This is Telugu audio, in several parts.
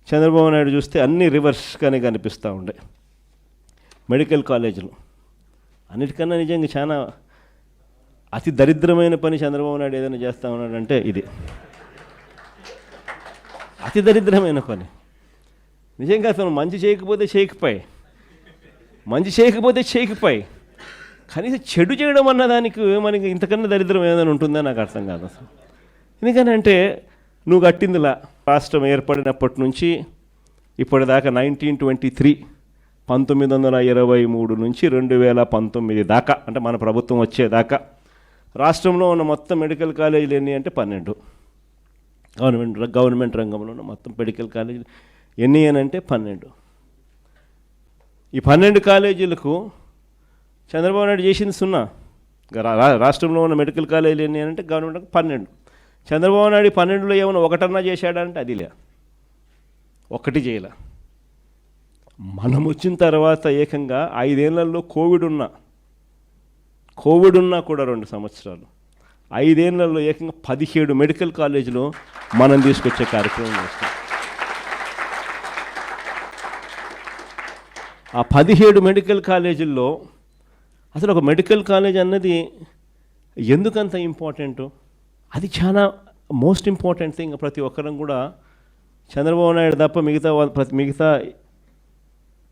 చంద్రబాబు నాయుడు చూస్తే అన్నీ రివర్స్గానే కనిపిస్తూ ఉండే. మెడికల్ కాలేజీలు అన్నిటికన్నా నిజంగా చాలా అతి దరిద్రమైన పని చంద్రబాబు నాయుడు ఏదైనా చేస్తూ ఉన్నాడంటే ఇది అతి దరిద్రమైన పని. నిజంగా అతను మంచి చేయకపోతే చేయకపోయి కనీసం చెడు చేయడం అన్న దానికి మనకి ఇంతకన్నా దరిద్రం ఏదైనా ఉంటుందో నాకు అర్థం కాదు అసలు. ఎందుకనంటే నువ్వు కట్టిందిలా రాష్ట్రం ఏర్పడినప్పటి నుంచి ఇప్పటిదాకా 1923 1923 నుంచి 2019 దాకా అంటే మన ప్రభుత్వం వచ్చేదాకా రాష్ట్రంలో ఉన్న మొత్తం మెడికల్ కాలేజీలు ఎన్ని అంటే 12. గవర్నమెంట్ రంగంలో ఉన్న మొత్తం మెడికల్ కాలేజీలు ఎన్ని అని అంటే 12. ఈ 12 కాలేజీలకు చంద్రబాబు నాయుడు చేసింది 0. రాష్ట్రంలో ఉన్న మెడికల్ కాలేజీలు ఎన్ని అని అంటే గవర్నమెంట్ 12. చంద్రబాబు నాయుడు 12లో ఏమైనా ఒకటన్నా చేశాడంటే అది లే, ఒక్కటి చేయలే. మనం వచ్చిన తర్వాత ఏకంగా 5 ఏళ్లలో కోవిడ్ ఉన్నా కూడా 2 సంవత్సరాలు 5 ఏళ్లలో ఏకంగా 17 మెడికల్ కాలేజీలు మనం తీసుకొచ్చే కార్యక్రమం చేస్తాం. ఆ 17 మెడికల్ కాలేజీల్లో అసలు ఒక మెడికల్ కాలేజ్ అన్నది ఎందుకంత ఇంపార్టెంటు, అది చాలా మోస్ట్ ఇంపార్టెంట్ థింగ్. ప్రతి ఒక్కరం కూడా చంద్రబాబు నాయుడు తప్ప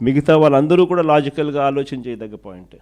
మిగతా వాళ్ళందరూ కూడా లాజికల్గా ఆలోచన చేయదగ్గ పాయింట్.